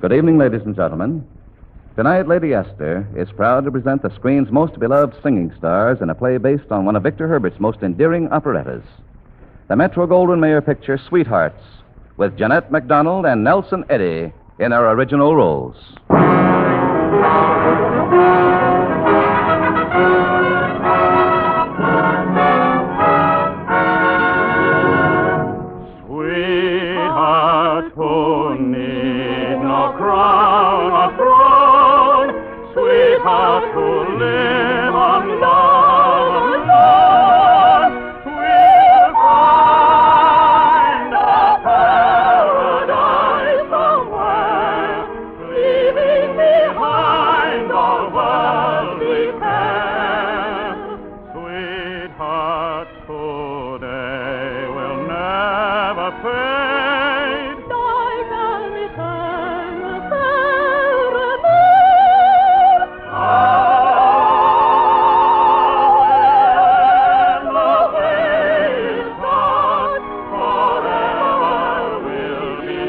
Good evening, ladies and gentlemen. Tonight, Lady Esther is proud to present the screen's most beloved singing stars in a play based on one of Victor Herbert's most endearing operettas. The Metro-Goldwyn-Mayer picture Sweethearts, with Jeanette McDonald and Nelson Eddy in their original roles. Sweetheart who need no crown or throne, sweetheart who live on love alone, will find a paradise somewhere, leaving behind all worldly care. Sweetheart today will never fade, like an eternal paramour. When the way is gone, forever will be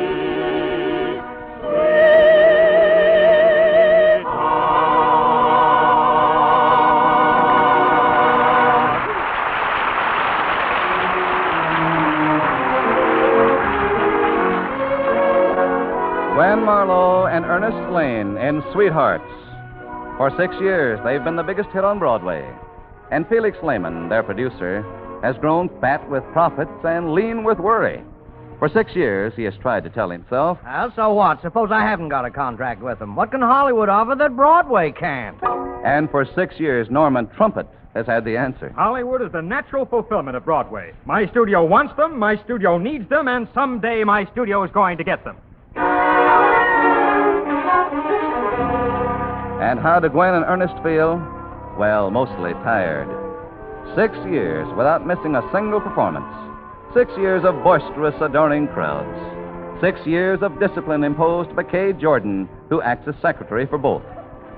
Gwen Marlowe and Ernest Lane in Sweethearts. For 6 years, they've been the biggest hit on Broadway. And Felix Lehman, their producer, has grown fat with profits and lean with worry. For 6 years, he has tried to tell himself, Well, so what? Suppose I haven't got a contract with them. What can Hollywood offer that Broadway can't? and for 6 years, Norman Trumpet has had the answer. Hollywood is the natural fulfillment of Broadway. My studio wants them, my studio needs them, and someday my studio is going to get them. And how do Gwen and Ernest feel? Well, mostly tired. 6 years without missing a single performance. 6 years of boisterous, adoring crowds. 6 years of discipline imposed by Kay Jordan, who acts as secretary for both.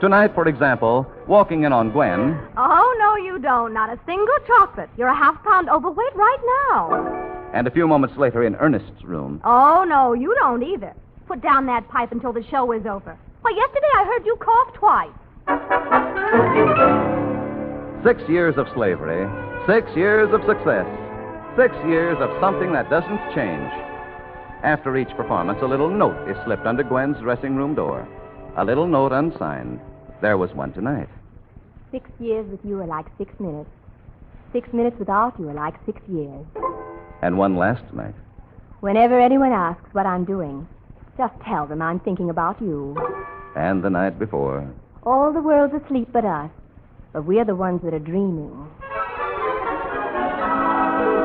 Tonight, for example, walking in on Gwen, Oh, no, you don't. Not a single chocolate. You're a half-pound overweight right now. and a few moments later in Ernest's room. Oh, no, you don't either. Put down that pipe until the show is over. Why, yesterday I heard you cough twice. 6 years of slavery, 6 years of success, 6 years of something that doesn't change. After each performance, a little note is slipped under Gwen's dressing room door. A little note unsigned. There was one tonight. 6 years with you are like 6 minutes. 6 minutes without you are like 6 years. And one last night. Whenever anyone asks what I'm doing, just tell them I'm thinking about you. And the night before. All the world's asleep but us. But we're the ones that are dreaming.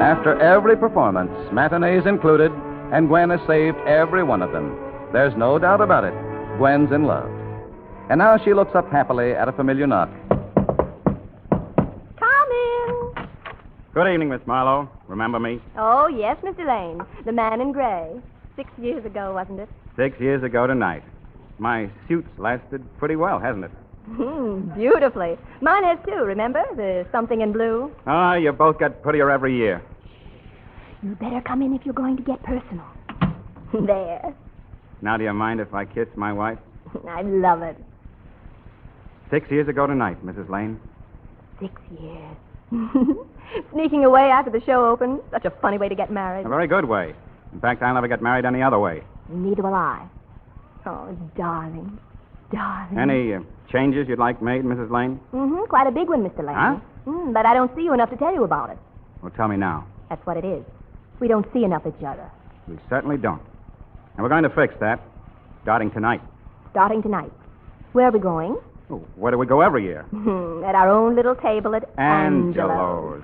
After every performance, matinees included, and Gwen has saved every one of them. There's no doubt about it. Gwen's in love. And now she looks up happily at a familiar knock. Come in. Good evening, Miss Marlowe. Remember me? Oh, yes, Mr. Lane. The man in gray. 6 years ago, wasn't it? 6 years ago tonight. My suit's lasted pretty well, hasn't it? Beautifully. Mine has, too, remember? The something in blue. Ah, you both get prettier every year. You better come in if you're going to get personal. There. Now, do you mind if I kiss my wife? I love it. 6 years ago tonight, Mrs. Lane. 6 years. Sneaking away after the show opened. Such a funny way to get married. A very good way. In fact, I'll never get married any other way. Neither will I. Oh, darling. Darling. Any changes you'd like made, Mrs. Lane? Quite a big one, Mr. Lane. Huh? But I don't see you enough to tell you about it. Well, tell me now. That's what it is. We don't see enough each other. We certainly don't. And we're going to fix that, starting tonight. Starting tonight. Where are we going? Oh, where do we go every year? At our own little table at Angelo's.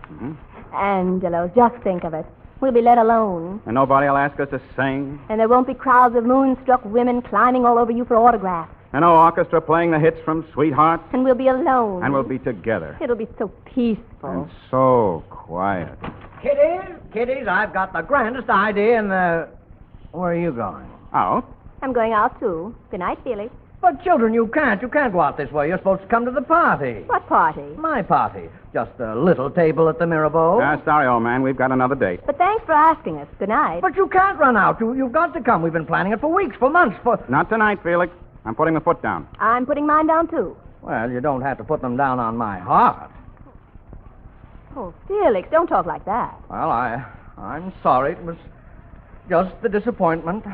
Angelo's. Just think of it. We'll be let alone. And nobody will ask us to sing. And there won't be crowds of moonstruck women climbing all over you for autographs. And no orchestra playing the hits from Sweetheart. And we'll be alone. And we'll be together. It'll be so peaceful. And so quiet. Kiddies, I've got the grandest idea in the... Where are you going? Out? I'm going out, too. Good night, Felix. But, children, you can't go out this way. You're supposed to come to the party. What party? My party. Just a little table at the Mirabeau. Sorry, old man. We've got another date. But thanks for asking us. Good night. But you can't run out. You've got to come. We've been planning it for weeks, for months, for... Not tonight, Felix. I'm putting the foot down. I'm putting mine down, too. Well, you don't have to put them down on my heart. Oh, Felix, don't talk like that. Well, I'm sorry. It was just the disappointment.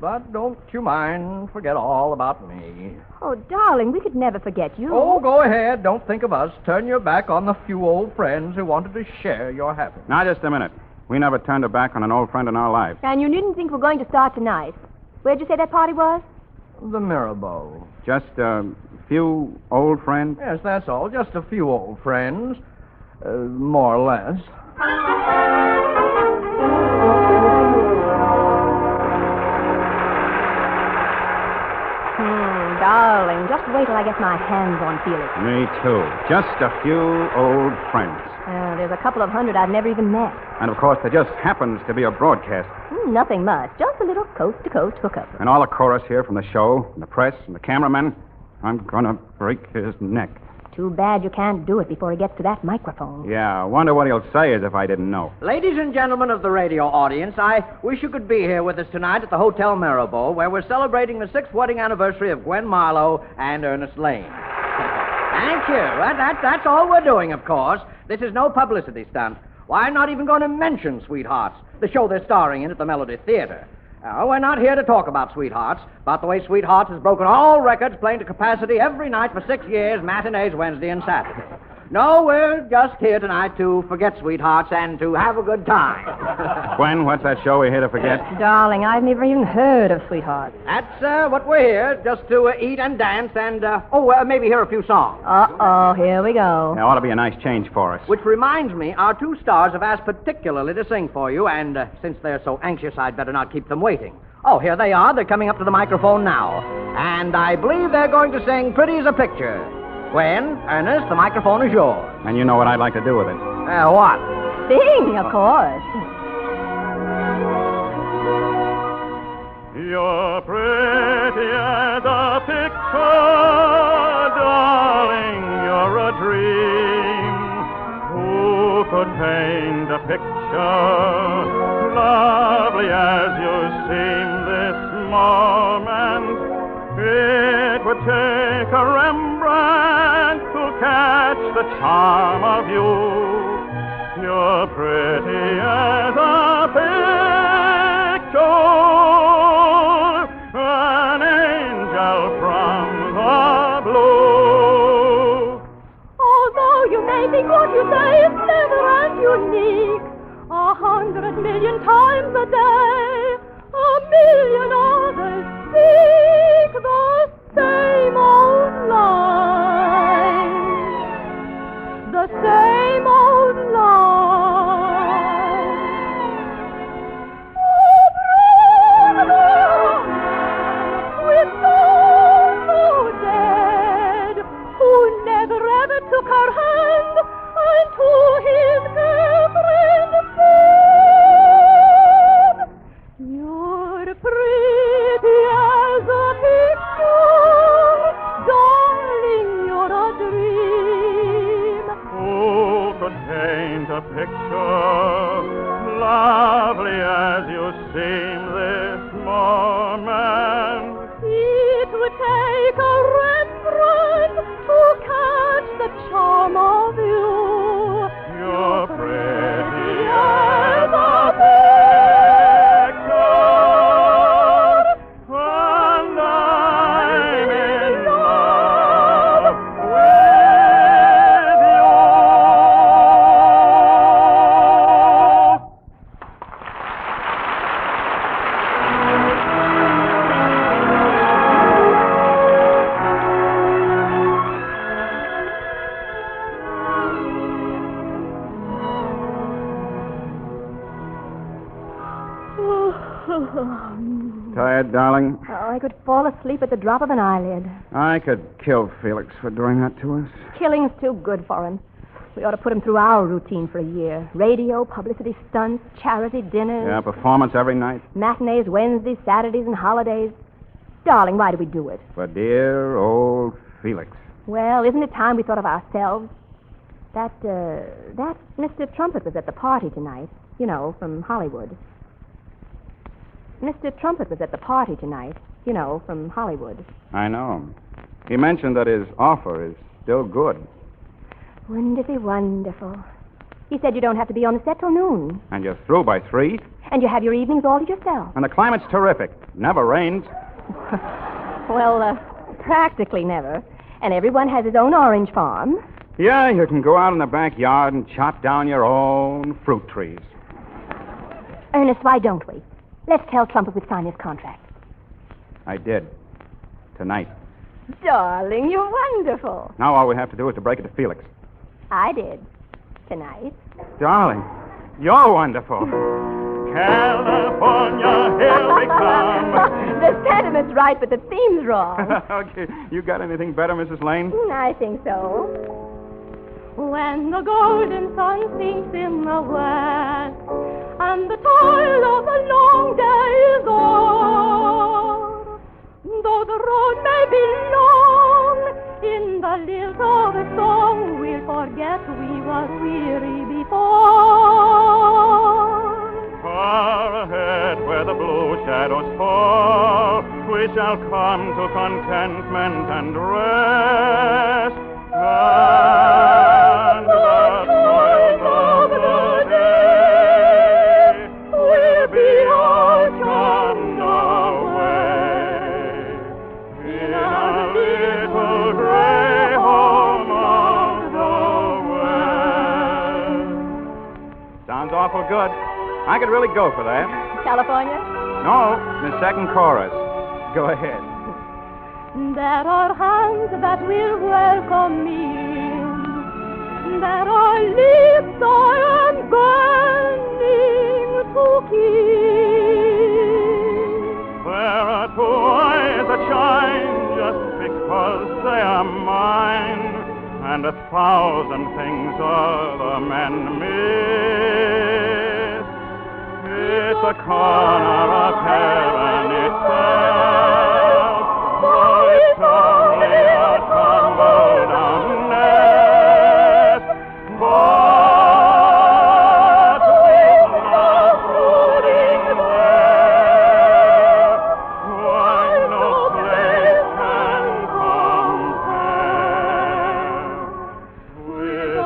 But don't you mind. Forget all about me. Oh, darling, we could never forget you. Oh, go ahead. Don't think of us. Turn your back on the few old friends who wanted to share your happiness. Now, just a minute. We never turned our back on an old friend in our lives. And you needn't think we're going to start tonight. Where'd you say that party was? The Mirabeau. Just a few old friends? Yes, that's all. Just a few old friends. More or less. Darling, just wait till I get my hands on Felix. Me too. Just a few old friends. There's a couple of hundred I've never even met. And, of course, there just happens to be a broadcast. Nothing much. Just a little coast-to-coast hookup. And all the chorus here from the show, and the press, and the cameramen. I'm gonna break his neck. Too bad you can't do it before he gets to that microphone. Yeah, I wonder what he'll say as if I didn't know. Ladies and gentlemen of the radio audience, I wish you could be here with us tonight at the Hotel Mirabeau, where we're celebrating the 6th wedding anniversary of Gwen Marlowe and Ernest Lane. Thank you. That's all we're doing, of course. This is no publicity stunt. Why, I'm not even going to mention Sweethearts, the show they're starring in at the Melody Theater. We're not here to talk about Sweethearts, about the way Sweethearts has broken all records, playing to capacity every night for 6 years, matinees Wednesday and Saturday. No, we're just here tonight to forget Sweethearts and to have a good time. Gwen, what's that show we're here to forget? Darling, I've never even heard of Sweetheart. That's what we're here, just to eat and dance and, maybe hear a few songs. Uh-oh, here we go. That ought to be a nice change for us. Which reminds me, our 2 stars have asked particularly to sing for you, and since they're so anxious, I'd better not keep them waiting. Oh, here they are. They're coming up to the microphone now. And I believe they're going to sing Pretty as a Picture. Gwen, Ernest, the microphone is yours. And you know what I'd like to do with it. What? Sing, of course. You're pretty as a picture, darling, you're a dream. Who could paint a picture lovely as you seem this moment? It would take a Rembrandt to catch the charm of you. You're pretty as a picture, an angel from the blue. Although you may think what you say is clever and unique, 100 million times a day, 1,000,000 others speak the same old line. The same old line. Oh, brother, with those so dead, who never ever took her hand, and to him their friend said, you're pretty as a picture, darling, you're a dream. Who could paint a picture lovely as you seem this moment? It would take a Rembrandt to catch the charm of you. You're pretty as a picture, and I'm in love with you. Tired, darling? Oh, I could fall asleep at the drop of an eyelid. I could kill Felix for doing that to us. Killing's too good for him. We ought to put him through our routine for a year. Radio, publicity stunts, charity dinners. Yeah, performance every night. Matinees, Wednesdays, Saturdays, and holidays. Darling, why do we do it? For dear old Felix. Well, isn't it time we thought of ourselves? That Mr. Trumpet was at the party tonight. You know, from Hollywood. Mr. Trumpet was at the party tonight. You know, from Hollywood. I know. He mentioned that his offer is still good. Wouldn't it be wonderful? He said you don't have to be on the set till noon. And you're through by 3? And you have your evenings all to yourself. And the climate's terrific. Never rains. Well, practically never. And everyone has his own orange farm. Yeah, you can go out in the backyard and chop down your own fruit trees. Ernest, why don't we? Let's tell Trumpet we'd sign his contract. I did. Tonight. Darling, you're wonderful. Now all we have to do is to break it to Felix. I did. Tonight. Darling, you're wonderful. California, here we come. The sentiment's right, but the theme's wrong. Okay, you got anything better, Mrs. Lane? I think so. When the golden sun sinks in the west and the toil of a long day is o'er, though the road may be long, in the lilt of a song we'll forget we were weary before. Far ahead where the blue shadows fall, we shall come to contentment and rest. And the toils of the day will be all charmed away in a little gray home of the West. Sounds awful good. I could really go for that. California? No, the second chorus. Go ahead. There are hands that will welcome me. There are lips I am burning to kiss. There are two eyes that shine just because they are mine, and 1,000 things other men miss. It's a corner of heaven itself, though it's only a tumble-down nest. But with love rooting there, why no place can compare with a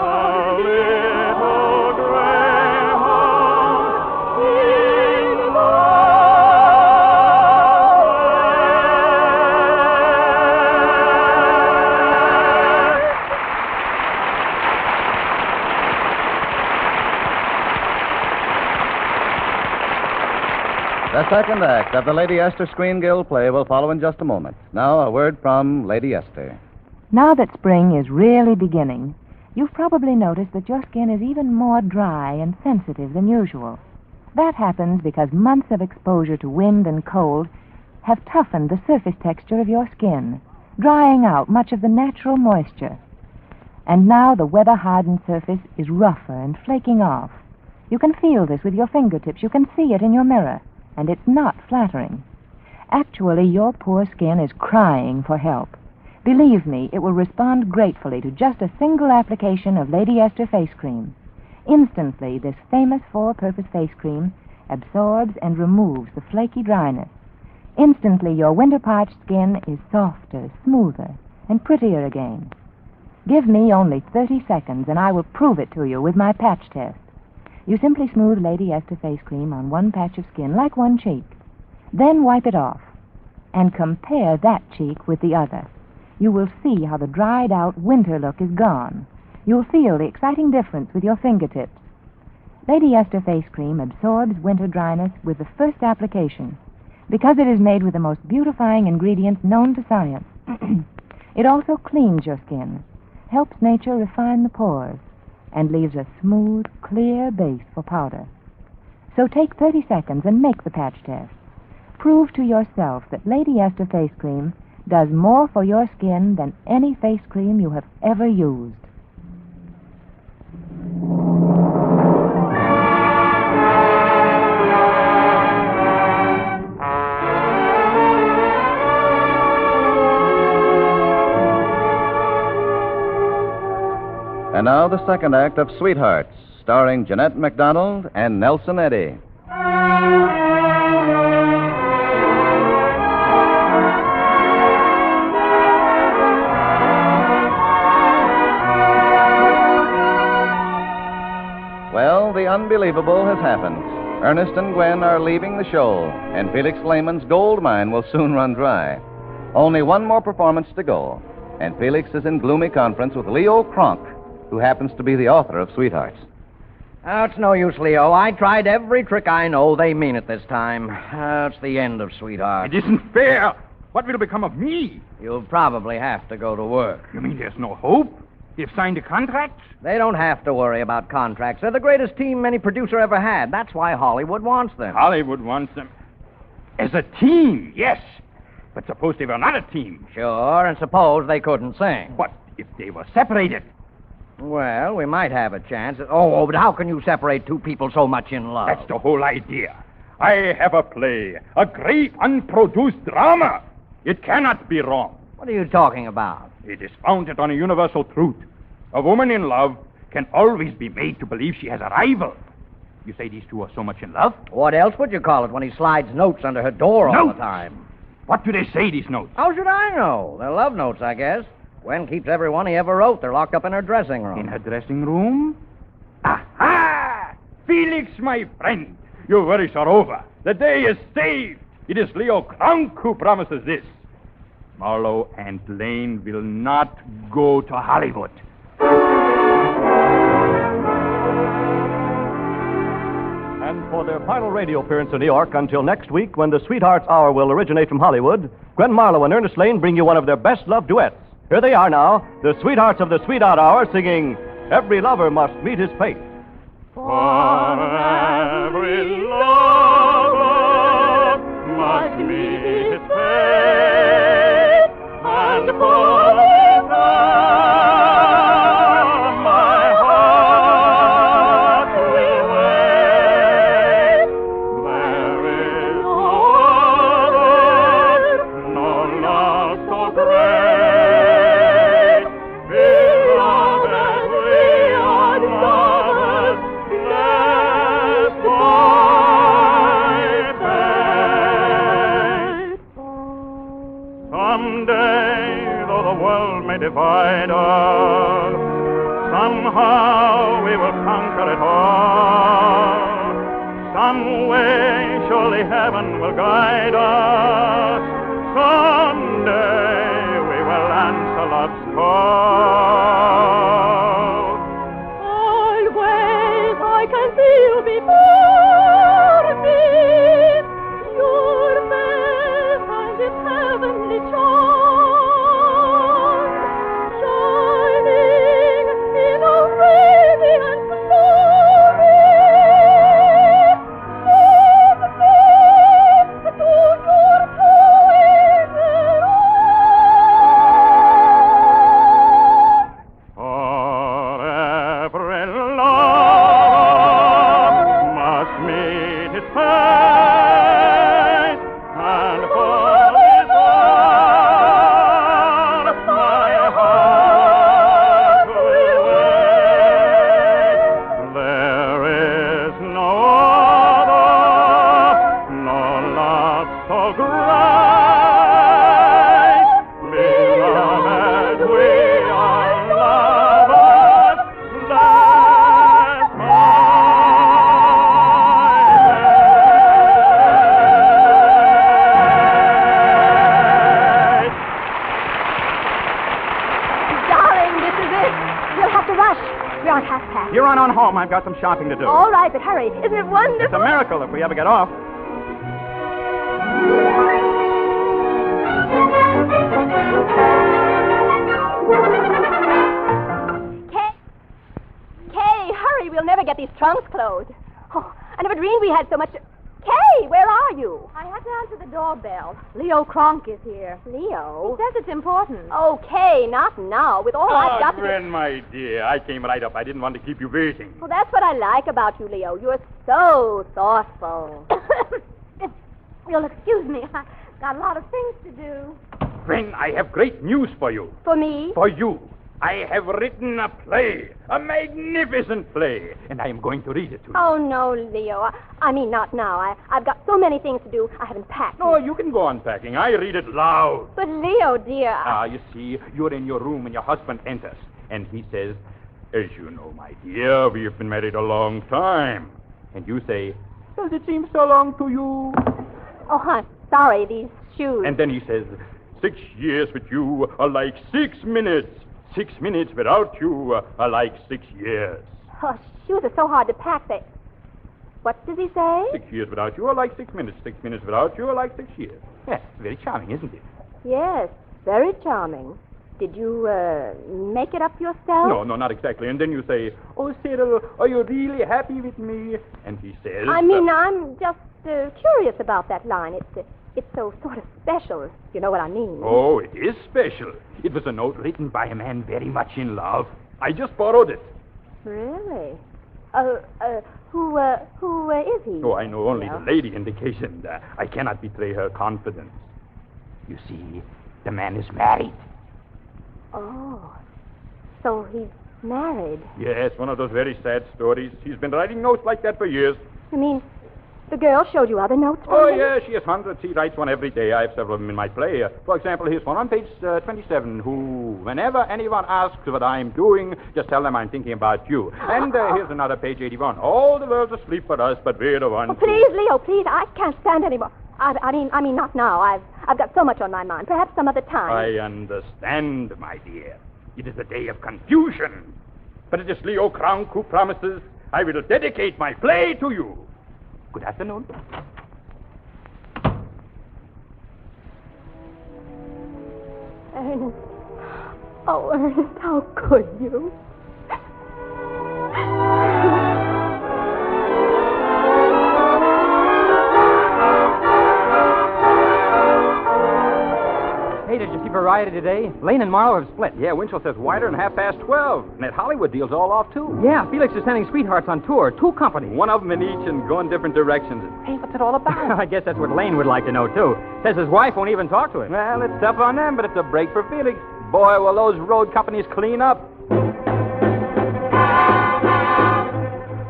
little gray house in the The second act of the Lady Esther Screen Guild play will follow in just a moment. Now, a word from Lady Esther. Now that spring is really beginning, you've probably noticed that your skin is even more dry and sensitive than usual. That happens because months of exposure to wind and cold have toughened the surface texture of your skin, drying out much of the natural moisture. And now the weather-hardened surface is rougher and flaking off. You can feel this with your fingertips. You can see it in your mirror, and it's not flattering. Actually, your poor skin is crying for help. Believe me, it will respond gratefully to just a single application of Lady Esther face cream. Instantly, this famous four-purpose face cream absorbs and removes the flaky dryness. Instantly, your winter-parched skin is softer, smoother, and prettier again. Give me only 30 seconds, and I will prove it to you with my patch test. You simply smooth Lady Esther face cream on one patch of skin, like one cheek. Then wipe it off, and compare that cheek with the other. You will see how the dried-out winter look is gone. You'll feel the exciting difference with your fingertips. Lady Esther face cream absorbs winter dryness with the first application, because it is made with the most beautifying ingredients known to science. It also cleans your skin, helps nature refine the pores, and leaves a smooth, clear base for powder. So take 30 seconds and make the patch test. Prove to yourself that Lady Esther face cream does more for your skin than any face cream you have ever used. And now the second act of Sweethearts, starring Jeanette McDonald and Nelson Eddy. Well, the unbelievable has happened. Ernest and Gwen are leaving the show, and Felix Lehman's gold mine will soon run dry. Only one more performance to go, and Felix is in gloomy conference with Leo Kronk, who happens to be the author of Sweethearts. Oh, it's no use, Leo. I tried every trick I know. They mean it this time. It's the end of Sweetheart. It isn't fair. What will become of me? You'll probably have to go to work. You mean there's no hope? They've signed a contract? They don't have to worry about contracts. They're the greatest team any producer ever had. That's why Hollywood wants them. Hollywood wants them. As a team, yes. But suppose they were not a team. Sure, and suppose they couldn't sing. But if they were separated? Well, we might have a chance. Oh, but how can you separate two people so much in love? That's the whole idea. I have a play, a great unproduced drama. It cannot be wrong. What are you talking about? It is founded on a universal truth. A woman in love can always be made to believe she has a rival. You say these two are so much in love? What else would you call it when he slides notes under her door all Notes? the time? What do they say, these notes? How should I know? They're love notes, I guess. Gwen keeps every one he ever wrote. They're locked up in her dressing room. In her dressing room? Aha! Felix, my friend, your worries are over. The day is saved. It is Leo Kronk who promises this. Marlowe and Lane will not go to Hollywood. And for their final radio appearance in New York until next week, when the Sweethearts Hour will originate from Hollywood, Gwen Marlowe and Ernest Lane bring you one of their best loved duets. Here they are now, the Sweethearts of the Sweetheart Hour, singing Every Lover Must Meet His Fate. For every lover must meet his fate, and for this hour my heart will wait. There is no other, no love so great. Beloved, we are lovers, blessed by fate. Someday, though the world may divide us, somehow we will conquer it all. Some way, surely heaven will guide us. Someday we will answer love's call. Always I can feel before me your face and its heavenly charm, shining in a radiant glory. From me to your poetic For every love must meet his fate, and for this hour my heart will wait. There is no other, no love so great. Beloved, we are lovers, blessed by fate. Darling, this is it. We'll have to rush. We're on half past. You run on home. I've got some shopping to do. All right, but hurry. Isn't it wonderful? It's a miracle if we ever get off. Kay, hurry. We'll never get these trunks closed. Oh, I never dreamed we had so much. Kay, where are you? I had to answer the doorbell. Leo Kronk is here. Leo? He says it's important. Okay, not now. With all I've got to do... Gwen, my dear, I came right up. I didn't want to keep you waiting. Well, that's what I like about you, Leo. You're so thoughtful. You'll excuse me. I've got a lot of things to do. Gwen, I have great news for you. For me? For you. I have written a play, a magnificent play, and I am going to read it to you. Oh, no, Leo. I mean, not now. I've got so many things to do. I haven't packed. No, you can go unpacking. I read it loud. But, Leo, dear. You see, you're in your room and your husband enters, and he says, as you know, my dear, we have been married a long time. And you say, does it seem so long to you? Oh, hon, sorry, these shoes. And then he says, 6 years with you are like 6 minutes. 6 minutes without you are like 6 years. Oh, shoes are so hard to pack. What does he say? 6 years without you are like 6 minutes. 6 minutes without you are like 6 years. Yeah, very charming, isn't it? Yes, very charming. Did you, make it up yourself? No, not exactly. And then you say, oh, Cyril, are you really happy with me? And he says... I mean, I'm just curious about that line. It's so sort of special, if you know what I mean. Oh, it is special. It was a note written by a man very much in love. I just borrowed it. Really? Who is he? Oh, I know only the lady in the case, and I cannot betray her confidence. You see, the man is married. Oh, so he's married. Yes, one of those very sad stories. He's been writing notes like that for years. You mean the girl showed you other notes from Oh, him? yeah, she has hundreds. He writes one every day. I have several of them in my play. For example, here's one on page 27, who, whenever anyone asks what I'm doing, just tell them I'm thinking about you. And here's another, page 81. All the world's asleep but us, but we're the ones. Oh, please, Leo, please. I can't stand anymore. I mean, not now. I've got so much on my mind. Perhaps some other time. I understand, my dear. It is a day of confusion. But it is Leo Kronk who promises I will dedicate my play to you. Good afternoon. Ernest. Oh, Ernest, how could you? Hey, did you see variety today? Lane and Marlowe have split. Yeah, Winchell says wider and 12:30. And that Hollywood deal's all off, too. Yeah, Felix is sending Sweethearts on tour. 2 companies. One of them in each and going different directions. Hey, what's it all about? I guess that's what Lane would like to know, too. Says his wife won't even talk to him. Well, it's tough on them, but it's a break for Felix. Boy, will those road companies clean up.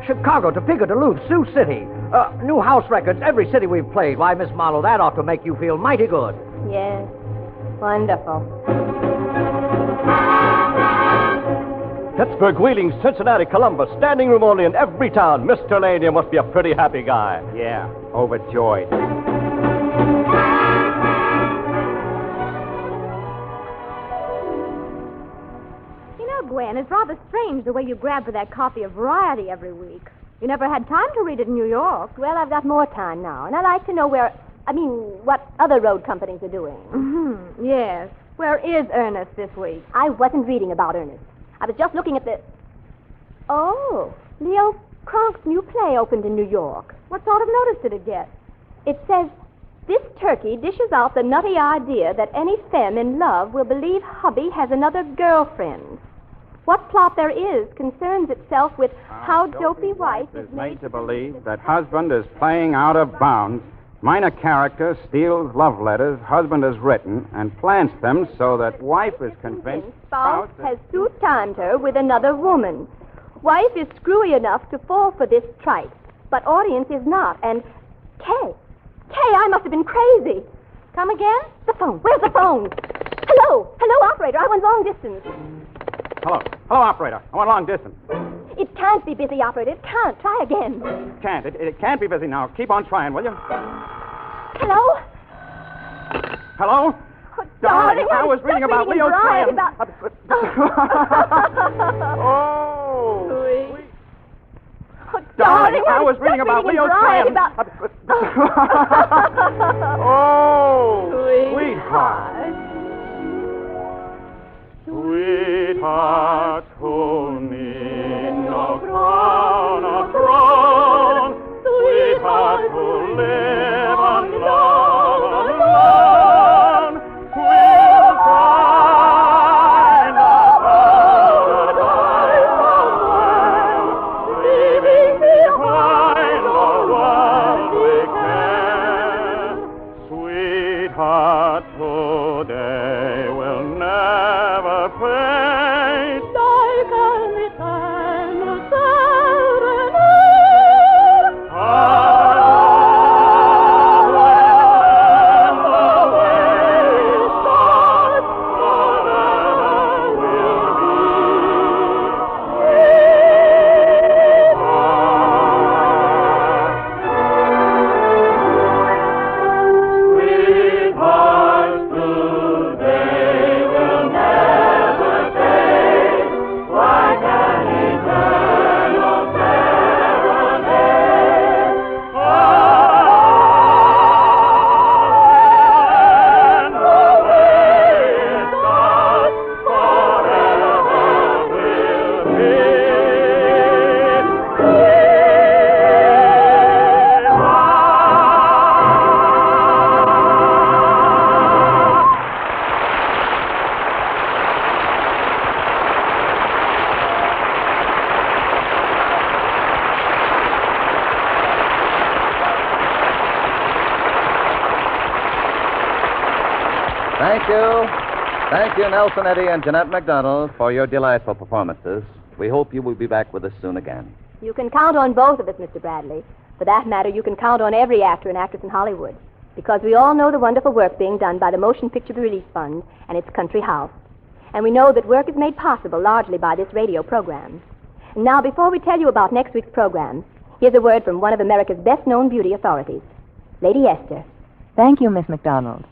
Chicago, Topeka, Duluth, Sioux City. New house records, every city we've played. Why, Miss Marlowe, that ought to make you feel mighty good. Yes. Wonderful. Pittsburgh, Wheeling, Cincinnati, Columbus, standing room only in every town. Mr. Lane, you must be a pretty happy guy. Yeah, overjoyed. You know, Gwen, it's rather strange the way you grab for that copy of Variety every week. You never had time to read it in New York. Well, I've got more time now, and I like to know what other road companies are doing. Mm-hmm. Yes. Where is Ernest this week? I wasn't reading about Ernest. I was just looking at the... Oh, Leo Kronk's new play opened in New York. What sort of notice did it get? It says, this turkey dishes out the nutty idea that any femme in love will believe hubby has another girlfriend. What plot there is concerns itself with how dopey wife is made to believe that husband is playing out of bounds. Minor character steals love letters husband has written and plants them so that wife is convinced spouse has two-timed her with another woman. Wife is screwy enough to fall for this trite, but audience is not. And Kay, I must have been crazy. Come again? The phone. Where's the phone? Hello, operator. I want long distance. Hello, operator. I want long distance. It can't be busy, operator. It can't. Try again. It can't be busy now. Keep on trying, will you? Hello? Hello? Oh, darling, I was reading about Leo's plan. Oh, sweet. Oh, darling, I was reading about Leo's plan. Oh, sweetheart. Sweetheart, who need no crown, sweetheart, who live on love alone, will find a paradise somewhere, leaving behind the worldly care. Sweetheart, today will never fade. Thank you. Thank you, Nelson Eddy and Jeanette McDonald, for your delightful performances. We hope you will be back with us soon again. You can count on both of us, Mr. Bradley. For that matter, you can count on every actor and actress in Hollywood, because we all know the wonderful work being done by the Motion Picture Release Fund and its country house. And we know that work is made possible largely by this radio program. Now, before we tell you about next week's program, here's a word from one of America's best-known beauty authorities, Lady Esther. Thank you, Miss McDonald.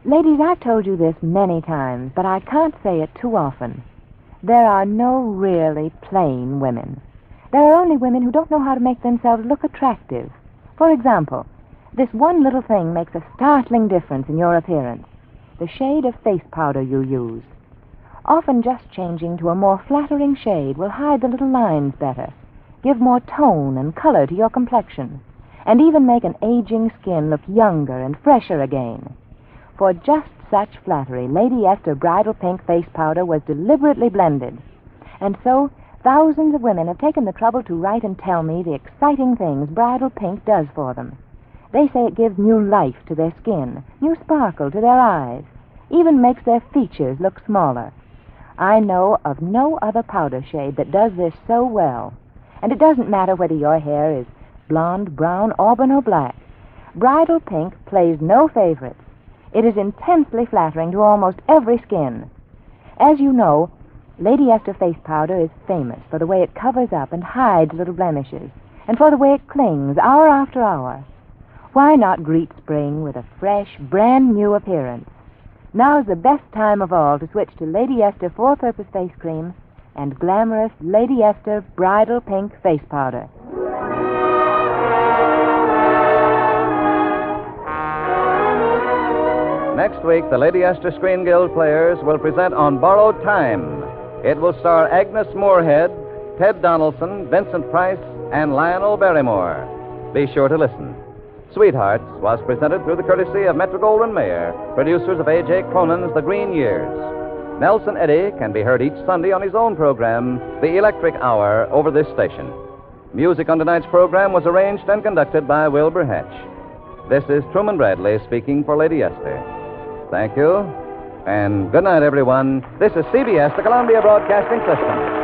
Ladies, I've told you this many times, but I can't say it too often. There are no really plain women. There are only women who don't know how to make themselves look attractive. For example, this one little thing makes a startling difference in your appearance. The shade of face powder you use. Often just changing to a more flattering shade will hide the little lines better, give more tone and color to your complexion, and even make an aging skin look younger and fresher again. For just such flattery, Lady Esther Bridal Pink Face Powder was deliberately blended. And so, thousands of women have taken the trouble to write and tell me the exciting things Bridal Pink does for them. They say it gives new life to their skin, new sparkle to their eyes, even makes their features look smaller. I know of no other powder shade that does this so well. And it doesn't matter whether your hair is blonde, brown, auburn, or black. Bridal Pink plays no favorites. It is intensely flattering to almost every skin. As you know, Lady Esther Face Powder is famous for the way it covers up and hides little blemishes, and for the way it clings hour after hour. Why not greet spring with a fresh, brand new appearance? Now's the best time of all to switch to Lady Esther Four-Purpose Face Cream and glamorous Lady Esther Bridal Pink Face Powder. Next week, the Lady Esther Screen Guild players will present On Borrowed Time. It will star Agnes Moorehead, Ted Donaldson, Vincent Price, and Lionel Barrymore. Be sure to listen. Sweethearts was presented through the courtesy of Metro-Goldwyn-Mayer, producers of A.J. Cronin's The Green Years. Nelson Eddy can be heard each Sunday on his own program, The Electric Hour, over this station. Music on tonight's program was arranged and conducted by Wilbur Hatch. This is Truman Bradley speaking for Lady Esther. Thank you, and good night, everyone. This is CBS, the Columbia Broadcasting System.